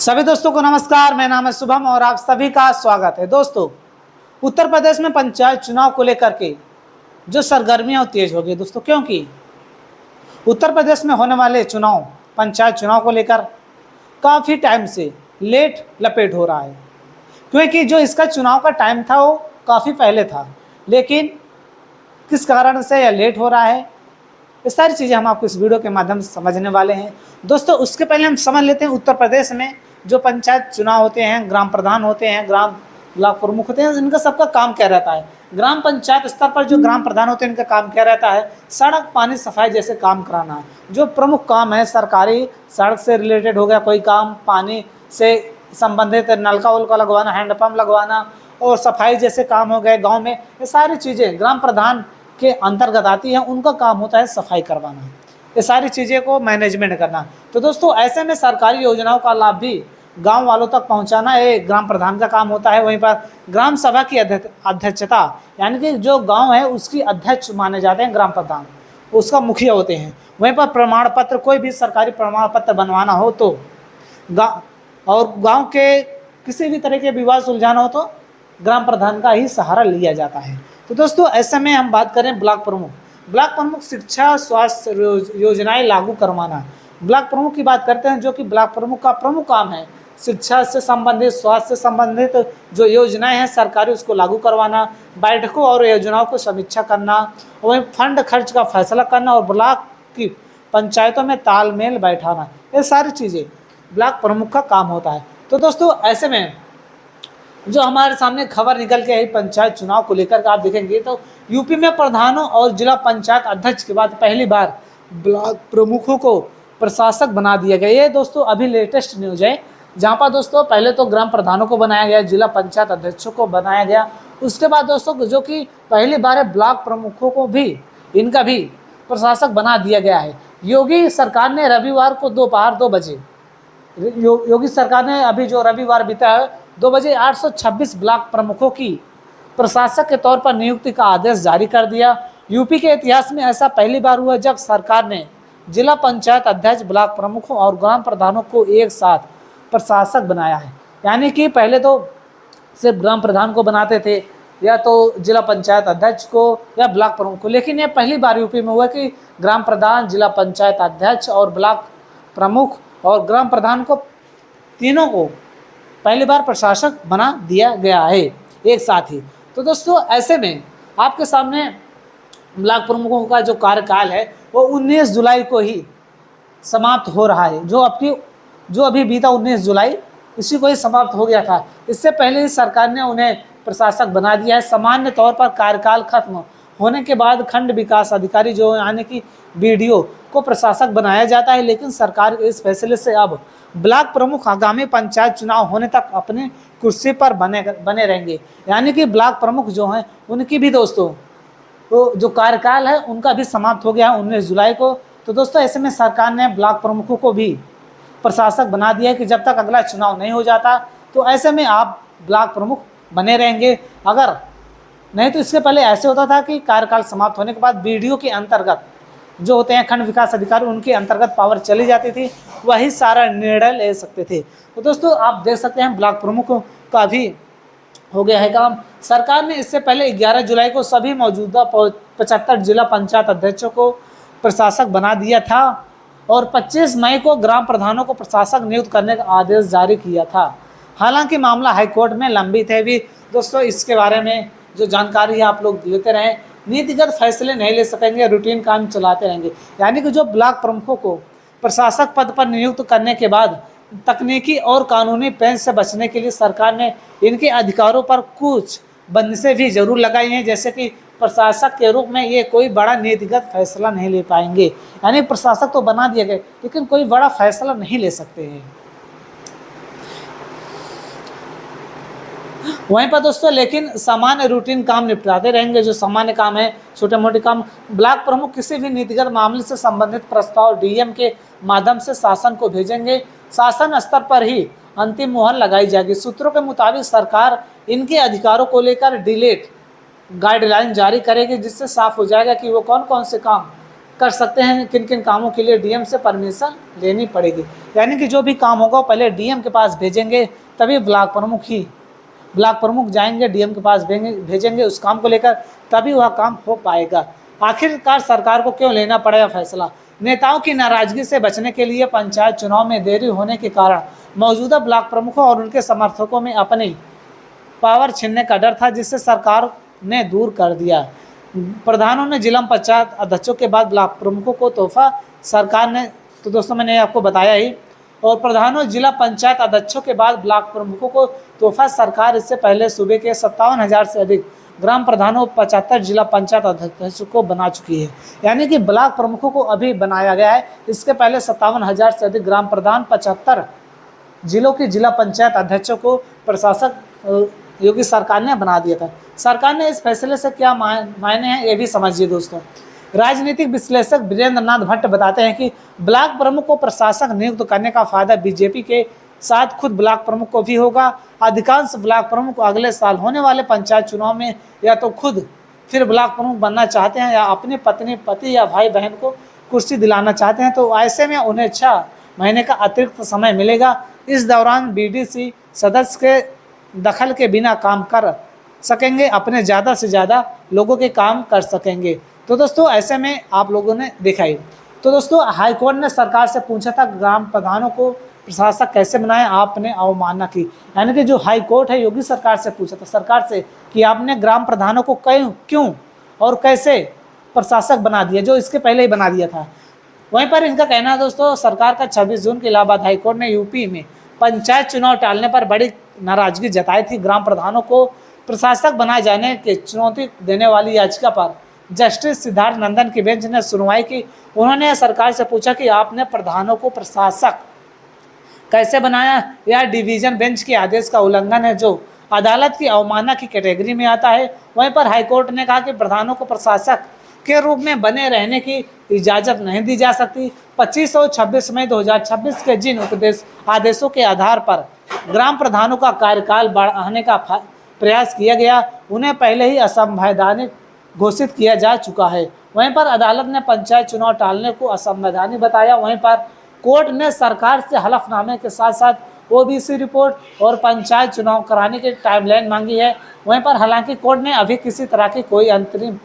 सभी दोस्तों को नमस्कार। मेरा नाम है शुभम और आप सभी का स्वागत है। दोस्तों, उत्तर प्रदेश में पंचायत चुनाव को लेकर के जो सरगर्मियां तेज हो गई दोस्तों, क्योंकि उत्तर प्रदेश में होने वाले चुनाव, पंचायत चुनाव को लेकर काफ़ी टाइम से लेट लपेट हो रहा है। क्योंकि जो इसका चुनाव का टाइम था वो काफ़ी पहले था, लेकिन किस कारण से यह लेट हो रहा है, ये सारी चीज़ें हम आपको इस वीडियो के माध्यम से समझने वाले हैं। दोस्तों, उसके पहले हम समझ लेते हैं उत्तर प्रदेश में जो पंचायत चुनाव होते हैं, ग्राम प्रधान होते हैं, ग्राम ब्लॉक प्रमुख होते हैं, इनका सबका काम क्या रहता है। ग्राम पंचायत स्तर पर जो ग्राम प्रधान होते हैं, इनका काम क्या रहता है, सड़क, पानी, सफाई जैसे काम कराना। जो प्रमुख काम है सरकारी, सड़क से रिलेटेड हो गया कोई काम, पानी से संबंधित नलका उलका लगवाना, हैंडपम्प लगवाना, और सफाई जैसे काम हो गए गाँव में, ये सारी चीज़ें ग्राम प्रधान के अंतर्गत आती है। उनका काम होता है सफाई करवाना, ये सारी चीज़ें को मैनेजमेंट करना। तो दोस्तों, ऐसे में सरकारी योजनाओं का लाभ भी गांव वालों तक पहुंचाना ये ग्राम प्रधान का काम होता है। वहीं पर ग्राम सभा की अध्यक्षता, यानी कि जो गांव है उसकी अध्यक्ष माने जाते हैं ग्राम प्रधान, उसका मुखिया होते हैं। वहीं पर प्रमाण पत्र, कोई भी सरकारी प्रमाण पत्र बनवाना हो तो और गाँव के किसी भी तरह के विवाद सुलझाना हो तो ग्राम प्रधान का ही सहारा लिया जाता है। तो दोस्तों, ऐसे में हम बात करें ब्लॉक प्रमुख। ब्लॉक प्रमुख शिक्षा, स्वास्थ्य योजनाएं लागू करवाना। ब्लॉक प्रमुख की बात करते हैं, जो कि ब्लॉक प्रमुख का प्रमुख काम है शिक्षा से संबंधित, स्वास्थ्य से संबंधित जो योजनाएं हैं सरकारी, उसको लागू करवाना, बैठकों और योजनाओं को समीक्षा करना, वहीं फंड खर्च का फैसला करना और ब्लॉक की पंचायतों में तालमेल बैठाना, ये सारी चीज़ें ब्लॉक प्रमुख का काम होता है। तो दोस्तों, ऐसे में जो हमारे सामने खबर निकल के आई पंचायत चुनाव को लेकर के, आप देखेंगे तो यूपी में प्रधानों और जिला पंचायत अध्यक्ष के बाद पहली बार ब्लॉक प्रमुखों को प्रशासक बना दिया गया। ये दोस्तों अभी लेटेस्ट न्यूज है, जहाँ पर दोस्तों पहले तो ग्राम प्रधानों को बनाया गया, जिला पंचायत अध्यक्षों को बनाया गया, उसके बाद दोस्तों जो कि पहली बार है ब्लॉक प्रमुखों को भी, इनका भी प्रशासक बना दिया गया है। योगी सरकार ने रविवार को दोपहर 2 बजे, योगी सरकार ने अभी जो रविवार बीता है 2 बजे 826 ब्लॉक प्रमुखों की प्रशासक के तौर पर नियुक्ति का आदेश जारी कर दिया। यूपी के इतिहास में ऐसा पहली बार हुआ जब सरकार ने जिला पंचायत अध्यक्ष, ब्लॉक प्रमुखों और ग्राम प्रधानों को एक साथ प्रशासक बनाया है। यानी कि पहले तो सिर्फ ग्राम प्रधान को बनाते थे, या तो जिला पंचायत अध्यक्ष को या ब्लॉक प्रमुख को, लेकिन ये पहली बार यूपी में हुआ कि ग्राम प्रधान, जिला पंचायत अध्यक्ष और ब्लॉक प्रमुख और ग्राम प्रधान को, तीनों को पहली बार प्रशासक बना दिया गया है एक साथ ही। तो दोस्तों, ऐसे में आपके सामने ब्लॉक प्रमुखों का जो कार्यकाल है वो 19 जुलाई को ही समाप्त हो रहा है। जो अभी बीता 19 जुलाई, इसी को ही समाप्त हो गया था। इससे पहले ही सरकार ने उन्हें प्रशासक बना दिया है। सामान्य तौर पर कार्यकाल खत्म होने के बाद खंड विकास अधिकारी, जो यानी कि BDO को प्रशासक बनाया जाता है, लेकिन सरकार के इस फैसले से अब ब्लॉक प्रमुख आगामी पंचायत चुनाव होने तक अपने कुर्सी पर बने रहेंगे। यानी कि ब्लॉक प्रमुख जो हैं उनकी भी दोस्तों तो जो कार्यकाल है उनका भी समाप्त हो गया है 19 जुलाई को। तो दोस्तों, ऐसे में सरकार ने ब्लॉक प्रमुखों को भी प्रशासक बना दिया है कि जब तक अगला चुनाव नहीं हो जाता तो ऐसे में आप ब्लॉक प्रमुख बने रहेंगे। अगर नहीं तो इससे पहले ऐसे होता था कि कार्यकाल समाप्त होने के बाद BDO के अंतर्गत जो होते हैं खंड विकास अधिकारी, उनके अंतर्गत पावर चली जाती थी, वही सारा निर्णय ले सकते थे। तो दोस्तों, आप देख सकते हैं ब्लॉक प्रमुखों का भी हो गया है काम। सरकार ने इससे पहले 11 जुलाई को सभी मौजूदा 75 जिला पंचायत अध्यक्षों को प्रशासक बना दिया था और 25 मई को ग्राम प्रधानों को प्रशासक नियुक्त करने का आदेश जारी किया था। हालांकि मामला हाईकोर्ट में लंबित है भी। दोस्तों, इसके बारे में जो जानकारी है आप लोग लेते रहें। नीतिगत फैसले नहीं ले सकेंगे, रूटीन काम चलाते रहेंगे। यानी कि जो ब्लॉक प्रमुखों को प्रशासक पद पर नियुक्त करने के बाद तकनीकी और कानूनी पेंच से बचने के लिए सरकार ने इनके अधिकारों पर कुछ बंदिशें भी जरूर लगाई हैं, जैसे कि प्रशासक के रूप में ये कोई बड़ा नीतिगत फैसला नहीं ले पाएंगे। यानी प्रशासक तो बना दिए गए, लेकिन कोई बड़ा फैसला नहीं ले सकते हैं। वहीं पर दोस्तों, लेकिन सामान्य रूटीन काम निपटाते रहेंगे। जो सामान्य काम है, छोटे मोटे काम, ब्लॉक प्रमुख किसी भी नीतिगत मामले से संबंधित प्रस्ताव DM के माध्यम से शासन को भेजेंगे। शासन स्तर पर ही अंतिम मुहर लगाई जाएगी। सूत्रों के मुताबिक सरकार इनके अधिकारों को लेकर डिलेट गाइडलाइन जारी करेगी, जिससे साफ हो जाएगा कि वो कौन कौन से काम कर सकते हैं, किन किन कामों के लिए डीएम से परमिशन लेनी पड़ेगी। यानी कि जो भी काम होगा पहले डीएम के पास भेजेंगे, तभी ब्लॉक प्रमुख जाएंगे डीएम के पास भेजेंगे उस काम को लेकर, तभी वह काम हो पाएगा। आखिरकार सरकार को क्यों लेना पड़ा फैसला? नेताओं की नाराजगी से बचने के लिए पंचायत चुनाव में देरी होने के कारण मौजूदा ब्लॉक प्रमुखों और उनके समर्थकों में अपनी पावर छीनने का डर था, जिससे सरकार ने दूर कर दिया। प्रधानों ने जिला पंचायत अध्यक्षों के बाद ब्लॉक प्रमुखों को तोहफा सरकार ने, तो दोस्तों मैंने आपको बताया ही, और प्रधानों जिला पंचायत अध्यक्षों के बाद ब्लॉक प्रमुखों को तोहफा सरकार इससे पहले सूबे के 57,000 से अधिक ग्राम प्रधानों 75 जिला पंचायत अध्यक्षों को बना चुकी है। यानी कि ब्लॉक प्रमुखों को अभी बनाया गया है, इसके पहले 57,000 से अधिक ग्राम प्रधान 75 जिलों की जिला पंचायत अध्यक्षों को प्रशासक योगी सरकार ने बना दिया था। सरकार ने इस फैसले से क्या मायने हैं ये भी समझिए दोस्तों। राजनीतिक विश्लेषक वीरेंद्र नाथ भट्ट बताते हैं कि ब्लॉक प्रमुख को प्रशासक नियुक्त करने का फायदा बीजेपी के साथ खुद ब्लॉक प्रमुख को भी होगा। अधिकांश ब्लॉक प्रमुख अगले साल होने वाले पंचायत चुनाव में या तो खुद फिर ब्लॉक प्रमुख बनना चाहते हैं या अपनी पत्नी, पति या भाई बहन को कुर्सी दिलाना चाहते हैं, तो ऐसे में उन्हें 6 महीने का अतिरिक्त समय मिलेगा। इस दौरान बीडीसी सदस्य के दखल के बिना काम कर सकेंगे, अपने ज़्यादा से ज़्यादा लोगों के काम कर सकेंगे। तो दोस्तों ऐसे में आप लोगों ने देखा ही। तो दोस्तों हाईकोर्ट ने सरकार से पूछा था ग्राम प्रधानों को प्रशासक कैसे बनाएं, आपने अवमानना की। यानी कि जो हाईकोर्ट है योगी सरकार से पूछा था सरकार से कि आपने ग्राम प्रधानों को क्यों और कैसे प्रशासक बना दिया, जो इसके पहले ही बना दिया था। वहीं पर इनका कहना है दोस्तों, सरकार का 26 जून के इलाहाबाद हाईकोर्ट ने यूपी में पंचायत चुनाव टालने पर बड़ी नाराजगी जताई थी। ग्राम प्रधानों को प्रशासक बनाए जाने के चुनौती देने वाली याचिका पर जस्टिस सिद्धार्थ नंदन की बेंच ने सुनवाई की। उन्होंने सरकार से पूछा कि आपने प्रधानों को प्रशासक कैसे बनाया, यह डिवीजन बेंच के आदेश का उल्लंघन है जो अदालत की अवमानना की कैटेगरी में आता है। वहीं पर हाईकोर्ट ने कहा कि प्रधानों को प्रशासक के रूप में बने रहने की इजाज़त नहीं दी जा सकती। 25 और 26 मई 2026 के जिन आदेशों के आधार पर ग्राम प्रधानों का कार्यकाल बढ़ाने का प्रयास किया गया, उन्हें पहले ही असंवैधानिक घोषित किया जा चुका है। वहीं पर अदालत ने पंचायत चुनाव टालने को असंवैधानिक बताया। वहीं पर कोर्ट ने सरकार से हलफनामे के साथ साथ ओबीसी रिपोर्ट और पंचायत चुनाव कराने की टाइमलाइन मांगी है। वहीं पर हालांकि कोर्ट ने अभी किसी तरह की कोई अंतरिम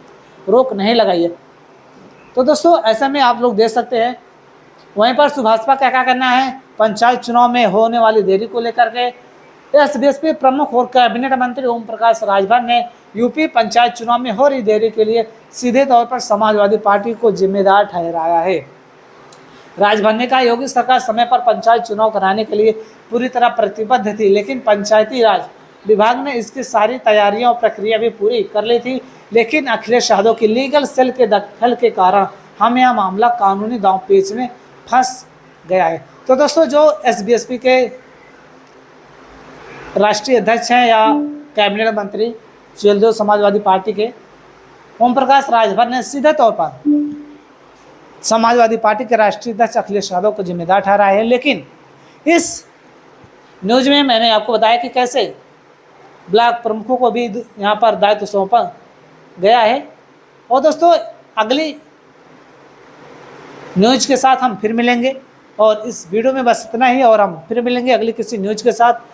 रोक नहीं लगाई है। तो दोस्तों ऐसे में आप लोग देख सकते हैं। वहीं पर सुभाषपा क्या करना है पंचायत चुनाव में होने वाली देरी को लेकर के। एसबीएसपी प्रमुख और कैबिनेट मंत्री ओम प्रकाश राजभर ने यूपी पंचायत चुनाव में हो रही देरी के लिए सीधे तौर पर समाजवादी पार्टी को जिम्मेदार ठहराया है। राजभर ने कहा योगी सरकार समय पर पंचायत चुनाव कराने के लिए पूरी तरह प्रतिबद्ध थी, लेकिन पंचायती राज विभाग ने इसकी सारी तैयारियां और प्रक्रिया भी पूरी कर ली थी, लेकिन अखिलेश यादव की लीगल सेल के दखल के कारण हम यह मामला कानूनी दांव पेच में फंस गया है। तो दोस्तों जो एसबीएसपी के राष्ट्रीय अध्यक्ष हैं या कैबिनेट मंत्री सुहेलदेव समाजवादी पार्टी के ओम प्रकाश राजभर ने सीधे तौर पर समाजवादी पार्टी के राष्ट्रीय अध्यक्ष अखिलेश यादव को जिम्मेदार ठहराया है। लेकिन इस न्यूज में मैंने आपको बताया कि कैसे ब्लॉक प्रमुखों को भी यहाँ पर दायित्व सौंपा गया है। और दोस्तों अगली न्यूज के साथ हम फिर मिलेंगे, और इस वीडियो में बस इतना ही, और हम फिर मिलेंगे अगली किसी न्यूज के साथ।